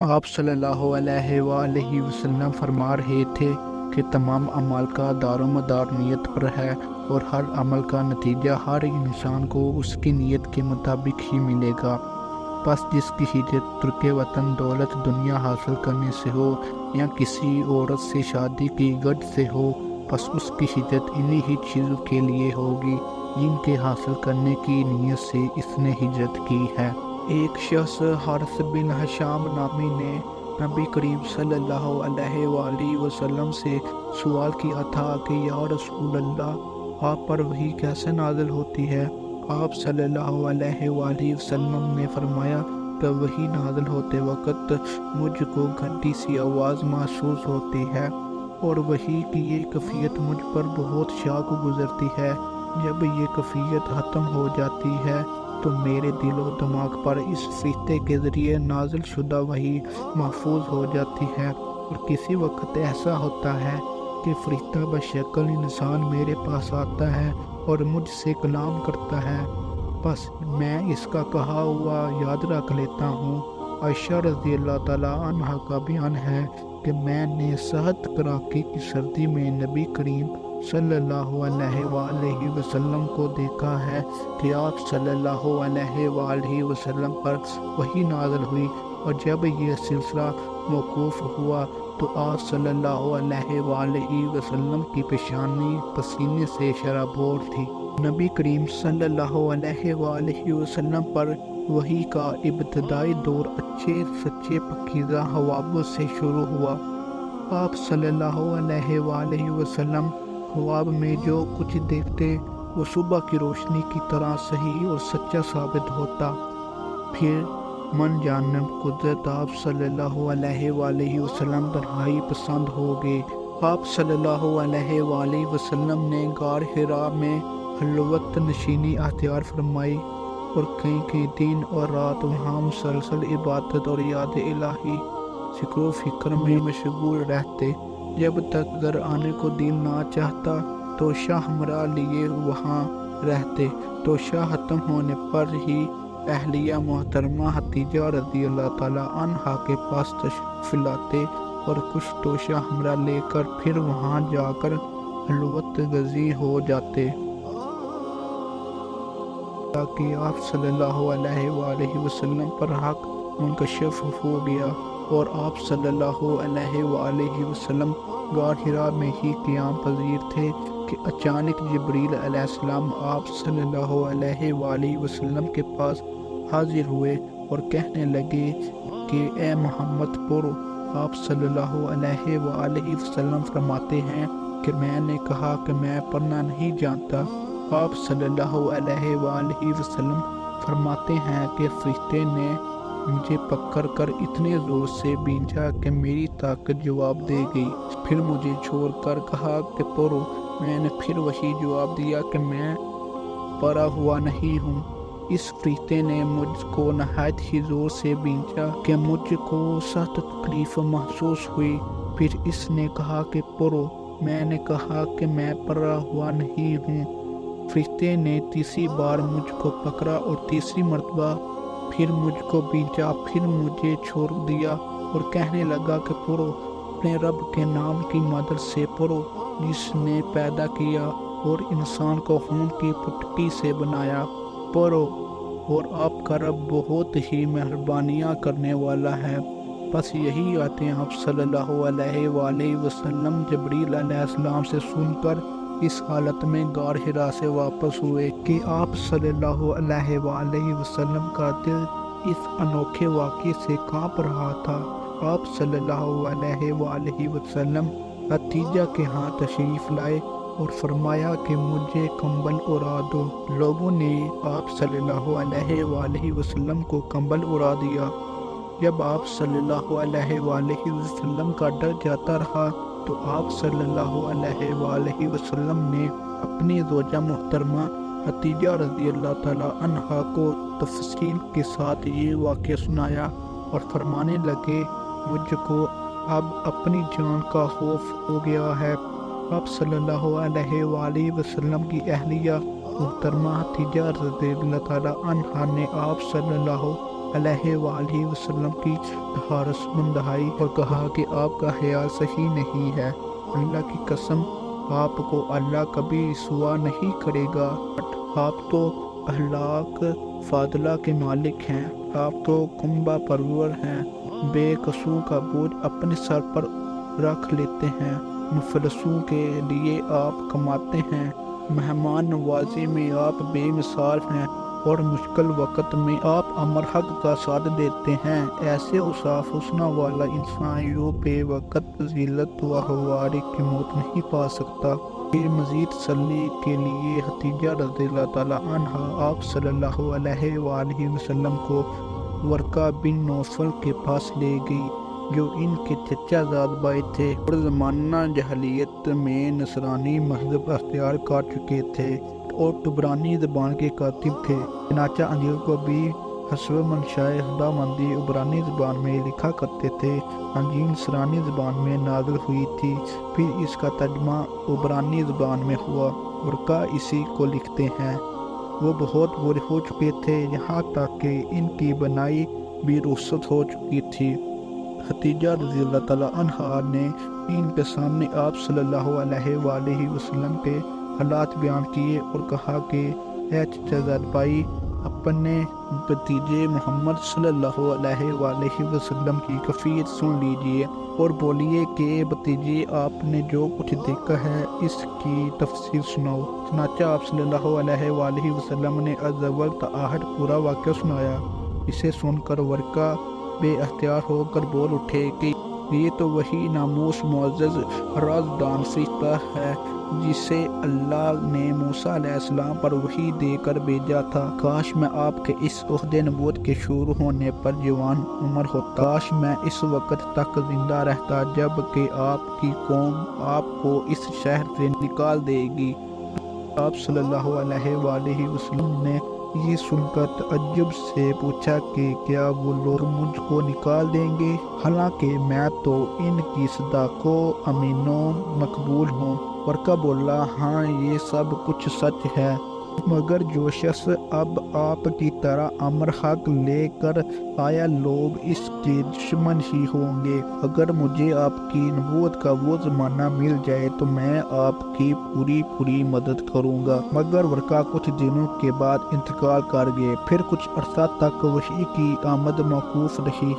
آپ صلی اللہ علیہ وآلہ وسلم فرما رہے تھے کہ تمام اعمال کا دار و مدار نیت پر ہے، اور ہر عمل کا نتیجہ ہر انسان کو اس کی نیت کے مطابق ہی ملے گا۔ پس جس کی ہجرت ترک وطن دولت دنیا حاصل کرنے سے ہو یا کسی عورت سے شادی کی غرض سے ہو، پس اس کی ہجرت انہی ہی چیزوں کے لیے ہوگی جن کے حاصل کرنے کی نیت سے اس نے ہجرت کی ہے۔ ایک شخص حارث بن حشام نامی نے نبی کریم صلی اللہ علیہ وآلہ وسلم سے سوال کیا تھا کہ یا رسول اللہ، آپ پر وحی کیسے نازل ہوتی ہے؟ آپ صلی اللہ علیہ وآلہ وسلم نے فرمایا کہ وحی نازل ہوتے وقت مجھ کو گھنٹی سی آواز محسوس ہوتی ہے، اور وحی کی یہ کیفیت مجھ پر بہت شاق گزرتی ہے۔ جب یہ کیفیت ختم ہو جاتی ہے تو میرے دل و دماغ پر اس فرشتے کے ذریعے نازل شدہ وحی محفوظ ہو جاتی ہے، اور کسی وقت ایسا ہوتا ہے کہ فرشتہ بشکل انسان میرے پاس آتا ہے اور مجھ سے کلام کرتا ہے، بس میں اس کا کہا ہوا یاد رکھ لیتا ہوں۔ عائشہ رضی اللہ تعالیٰ عنہ کا بیان ہے کہ میں نے سخت کڑاکے کی سردی میں نبی کریم صلی اللہ علیہ وآلہ وسلم کو دیکھا ہے کہ آپ صلی اللہ علیہ وآلہ وسلم پر وحی نازل ہوئی، اور جب یہ سلسلہ موقوف ہوا تو آپ صلی اللہ علیہ وآلہ وسلم کی پیشانی پسینے سے شرابور تھی۔ نبی کریم صلی اللہ علیہ وآلہ وسلم پر وحی کا ابتدائی دور اچھے سچے پاکیزہ خوابوں سے شروع ہوا۔ آپ صلی اللہ علیہ وآلہ وسلم خواب میں جو کچھ دیکھتے وہ صبح کی روشنی کی طرح صحیح اور سچا ثابت ہوتا۔ پھر من جانب قدرت آپ صلی اللہ علیہ وآلہ وسلم انتہائی پسند ہو گئے۔ آپ صلی اللہ علیہ وآلہ وسلم نے غار حرا میں خلوت نشینی اختیار فرمائی، اور کئی دن اور رات وہاں مسلسل عبادت اور یاد الہی ذکر و فکر میں مشغول رہتے۔ جب تک گھر آنے کو دل نہ چاہتا تو شاہ ہمراہ لیے وہاں رہتے، تو شاہ ختم ہونے پر ہی اہلیہ محترمہ حتیجہ رضی اللہ تعالیٰ عنہا کے پاس تشریف لاتے، اور کچھ تو شاہ ہمراہ لے کر پھر وہاں جا کر خلوت گزیں ہو جاتے۔ تاکہ آپ صلی اللہ علیہ وآلہ وسلم پر حق منکشف ہو گیا، اور آپ صلی اللہ علیہ وآلہ وسلم غار حرا میں ہی قیام پذیر تھے کہ اچانک جبریل علیہ السلام آپ صلی اللہ علیہ وآلہ وسلم کے پاس حاضر ہوئے اور کہنے لگے کہ اے محمد پڑھو۔ آپ صلی اللہ علیہ وآلہ وسلم فرماتے ہیں کہ میں نے کہا کہ میں پڑھنا نہیں جانتا۔ آپ صلی اللہ علیہ وآلہ وسلم فرماتے ہیں کہ فرشتے نے مجھے پکڑ کر اتنے زور سے بھینچا کہ میری طاقت جواب دے گئی، پھر مجھے چھوڑ کر کہا کہ پڑھو۔ میں نے پھر وہی جواب دیا کہ میں پڑھا ہوا نہیں ہوں۔ اس فرشتے نے مجھ کو نہایت ہی زور سے بھینچا کہ مجھ کو سخت تکلیف محسوس ہوئی، پھر اس نے کہا کہ پڑھو۔ میں نے کہا کہ میں پڑھا ہوا نہیں ہوں۔ فرشتے نے تیسری بار مجھ کو پکڑا اور تیسری مرتبہ پھر مجھ کو بھینچا، پھر مجھے چھوڑ دیا اور کہنے لگا کہ پڑھو، اپنے رب کے نام کی مدد سے پڑھو جس نے پیدا کیا اور انسان کو خون کی پٹکی سے بنایا، پڑھو، اور آپ کا رب بہت ہی مہربانیاں کرنے والا ہے۔ بس یہی آتے آپ صلی اللہ علیہ وآلہ وسلم جبریل علیہ السلام سے سن کر اس حالت میں غار حرا سے واپس ہوئے کہ آپ صلی اللہ علیہ وآلہ وسلم کا دل اس انوکھے واقعے سے کانپ رہا تھا۔ آپ صلی اللہ علیہ وآلہ وسلم حتیجہ کے ہاں تشریف لائے اور فرمایا کہ مجھے کمبل اڑا دو۔ لوگوں نے آپ صلی اللہ علیہ وآلہ وسلم کو کمبل اڑا دیا۔ جب آپ صلی اللہ علیہ وآلہ وسلم کا ڈر جاتا رہا تو آپ صلی اللہ علیہ وآلہ وسلم نے اپنی زوجہ محترمہ حتیجہ رضی اللہ تعالیٰ عنہا کو تفصیل کے ساتھ یہ واقعہ سنایا اور فرمانے لگے، مجھ کو اب اپنی جان کا خوف ہو گیا ہے۔ آپ صلی اللہ علیہ وآلہ وسلم کی اہلیہ محترمہ حتیجہ رضی اللہ تعالیٰ عنہا نے آپ صلی اللہ علیہ وآلہ وسلم کی ہارس بندھائی اور کہا کہ آپ کا خیال صحیح نہیں ہے، اللہ کی قسم آپ کو اللہ کبھی رسوا نہیں کرے گا، آپ تو اخلاق فاضلہ کے مالک ہیں، آپ تو کنبہ پرور ہیں، بے قصور کا بوجھ اپنے سر پر رکھ لیتے ہیں، مفلسوں کے لیے آپ کماتے ہیں، مہمان نوازی میں آپ بے مثال ہیں اور مشکل وقت میں آپ امر حق کا ساتھ دیتے ہیں۔ ایسے اوصاف حسنہ والا انسان یوں بے وقت ذلت و ہواری کی موت نہیں پا سکتا۔ پھر مزید تسلی کے لیے ختیجہ رضی اللہ تعالیٰ عنہا آپ صلی اللہ علیہ وآلہ وسلم کو ورقہ بن نوفل کے پاس لے گئی، جو ان کے چچا زاد بھائی تھے اور زمانہ جاہلیت میں نصرانی مذہب اختیار کر چکے تھے اور عبرانی زبان کے کاتب تھے۔ چنانچہ انجیل کو بھی حسب منشائے خدا مندی عبرانی زبان میں لکھا کرتے تھے۔ انجیل نصرانی زبان میں نازل ہوئی تھی، پھر اس کا ترجمہ عبرانی زبان میں ہوا۔ ورقہ اسی کو لکھتے ہیں۔ وہ بہت بوڑھے ہو چکے تھے، یہاں تک کہ ان کی بنائی بھی رخصت ہو چکی تھی۔ ختیجہ رضی اللہ تعالیٰ عنہا نے ان کے سامنے آپ صلی اللہ علیہ وآلہ وسلم کے حالات بیان کیے اور کہا کہ اے چچا زاد بھائی، اپنے بھتیجے محمد صلی اللہ علیہ وآلہ وسلم کی کیفیت سن لیجئے اور بولیے کہ بھتیجے آپ نے جو کچھ دیکھا ہے اس کی تفصیل سناؤ۔ چنانچہ آپ صلی اللہ علیہ وآلہ وسلم نے از اول تا آخر پورا واقعہ سنایا۔ اسے سن کر ورقہ بے اختیار ہو کر بول اٹھے کہ یہ تو وہی ناموس معزز رازدان فرشتہ ہے جسے اللہ نے موسیٰ علیہ السلام پر وحی دے کر بھیجا تھا۔ کاش میں آپ کے اس عہد نبوت کے شروع ہونے پر جوان عمر ہوتا، کاش میں اس وقت تک زندہ رہتا جب کہ آپ کی قوم آپ کو اس شہر سے نکال دے گی۔ آپ صلی اللہ علیہ وآلہ وسلم نے یہ سن کر تعجب سے پوچھا کہ کیا وہ لوگ مجھ کو نکال دیں گے، حالانکہ میں تو ان کی صداق و امین و مقبول ہوں۔ ورقہ بولا، ہاں یہ سب کچھ سچ ہے، مگر جو شخص اب آپ کی طرح امر حق لے کر آیا لوگ اس کے دشمن ہی ہوں گے۔ اگر مجھے آپ کی نبوت کا وہ زمانہ مل جائے تو میں آپ کی پوری مدد کروں گا۔ مگر ورقہ کچھ دنوں کے بعد انتقال کر گئے، پھر کچھ عرصہ تک وحی کی آمد موقوف رہی۔